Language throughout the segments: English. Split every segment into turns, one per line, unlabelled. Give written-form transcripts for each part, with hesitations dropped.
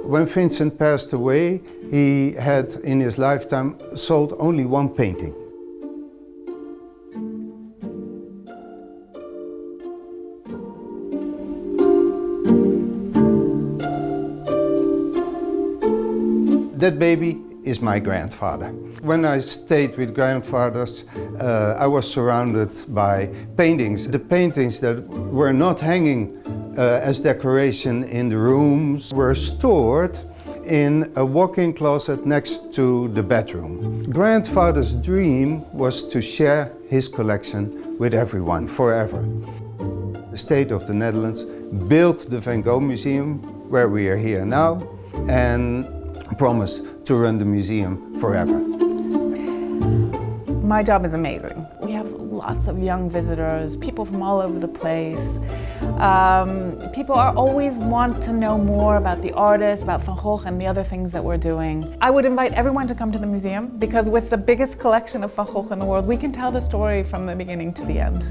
When Vincent passed away, he had in his lifetime sold only one painting. That baby is my grandfather. When I stayed with grandfathers, I was surrounded by paintings. The paintings that were not hanging as decoration in the rooms were stored in a walk-in closet next to the bedroom. Grandfather's dream was to share his collection with everyone forever. The state of the Netherlands built the Van Gogh Museum, where we are here now, and promised to run the museum forever.
My job is amazing. We have lots of young visitors, people from all over the place. People always want to know more about the artist, about Van Gogh and the other things that we're doing. I would invite everyone to come to the museum because with the biggest collection of Van Gogh in the world, we can tell the story from the beginning to the end.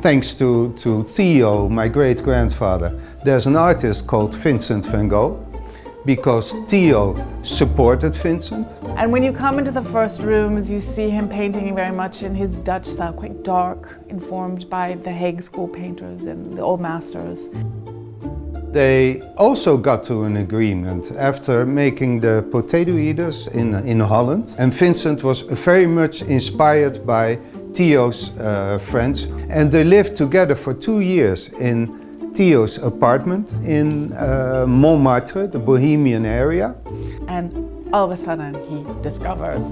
Thanks to Theo, my great-grandfather, there's an artist called Vincent van Gogh, because Theo supported Vincent.
And when you come into the first rooms, you see him painting very much in his Dutch style, quite dark, informed by the Hague school painters and the old masters.
They also got to an agreement after making the potato eaters in Holland. And Vincent was very much inspired by Theo's friends. And they lived together for 2 years in Theo's apartment in Montmartre, the Bohemian area.
And all of a sudden he discovers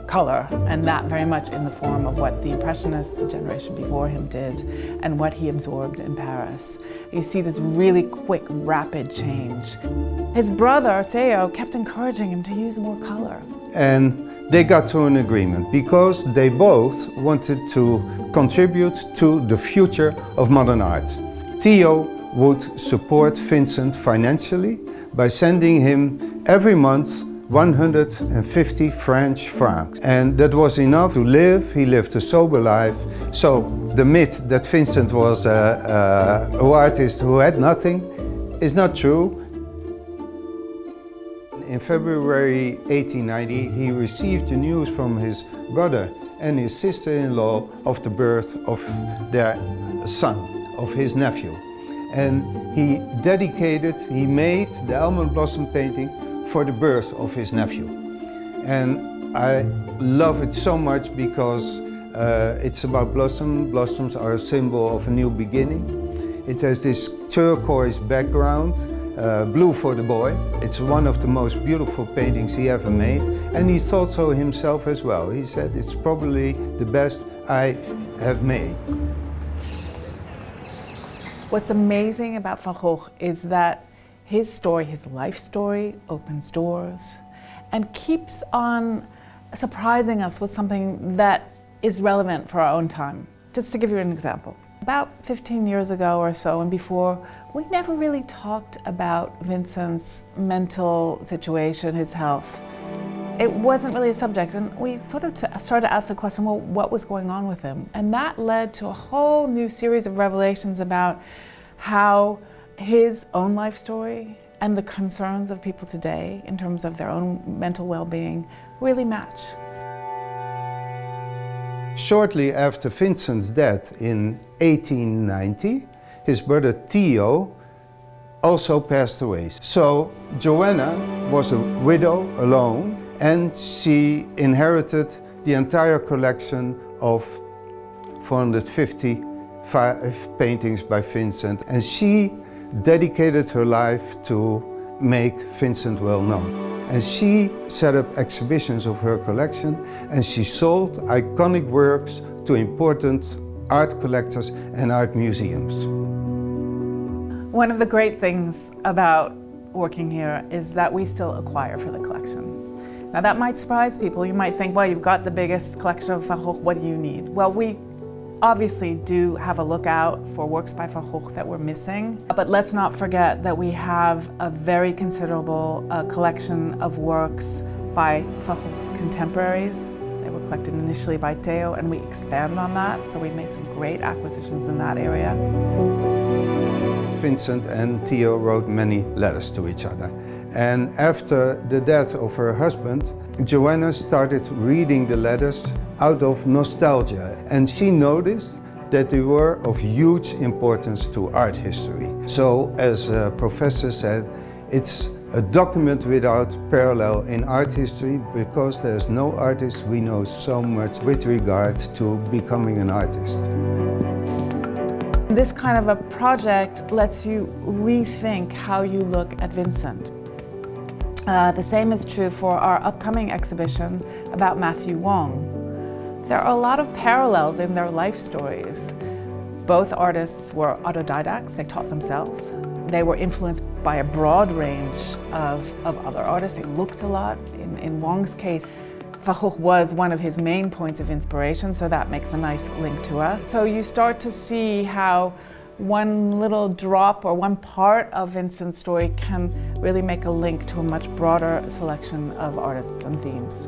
color, and that very much in the form of what the Impressionists, the generation before him, did, and what he absorbed in Paris. You see this really quick, rapid change. His brother, Theo, kept encouraging him to use more color.
And they got to an agreement because they both wanted to contribute to the future of modern art. Theo would support Vincent financially by sending him every month 150 French francs. And that was enough to live. He lived a sober life. So the myth that Vincent was an artist who had nothing is not true. In February 1890, he received the news from his brother and his sister-in-law of the birth of their son, of his nephew. And he made the almond blossom painting for the birth of his nephew. And I love it so much because it's about blossom. Blossoms are a symbol of a new beginning. It has this turquoise background, blue for the boy. It's one of the most beautiful paintings he ever made. And he thought so himself as well. He said, it's probably the best I have made.
What's amazing about Van Gogh is that his story, his life story, opens doors and keeps on surprising us with something that is relevant for our own time. Just to give you an example. About 15 years ago or so and before, we never really talked about Vincent's mental situation, his health. It wasn't really a subject, and we sort of started to ask the question, well, what was going on with him? And that led to a whole new series of revelations about how his own life story and the concerns of people today in terms of their own mental well-being really match.
Shortly after Vincent's death in 1890, his brother Theo also passed away. So Joanna was a widow alone, and she inherited the entire collection of 455 paintings by Vincent, and she dedicated her life to make Vincent well known. And she set up exhibitions of her collection, and she sold iconic works to important art collectors and art museums.
One of the great things about working here is that we still acquire for the collection. Now that might surprise people. You might think, well, you've got the biggest collection of Van Gogh, what do you need? Well, we obviously do have a lookout for works by Van Gogh that we're missing, but let's not forget that we have a very considerable collection of works by Van Gogh's contemporaries. They were collected initially by Theo, and we expand on that, so we made some great acquisitions in that area.
Vincent and Theo wrote many letters to each other. And after the death of her husband, Joanna started reading the letters out of nostalgia, and she noticed that they were of huge importance to art history. So, as a professor said, it's a document without parallel in art history, because there's no artist we know so much with regard to becoming an artist.
This kind of a project lets you rethink how you look at Vincent. The same is true for our upcoming exhibition about Matthew Wong. There are a lot of parallels in their life stories. Both artists were autodidacts, they taught themselves. They were influenced by a broad range of other artists. They looked a lot. In Wong's case, Van Gogh was one of his main points of inspiration, so that makes a nice link to us. So you start to see how one little drop or one part of Vincent's story can really make a link to a much broader selection of artists and themes.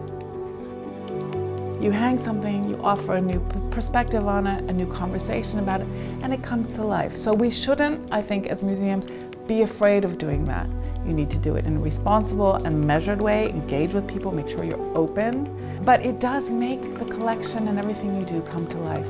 You hang something, you offer a new perspective on it, a new conversation about it, and it comes to life. So we shouldn't, I think, as museums, be afraid of doing that. You need to do it in a responsible and measured way, engage with people, make sure you're open. But it does make the collection and everything you do come to life.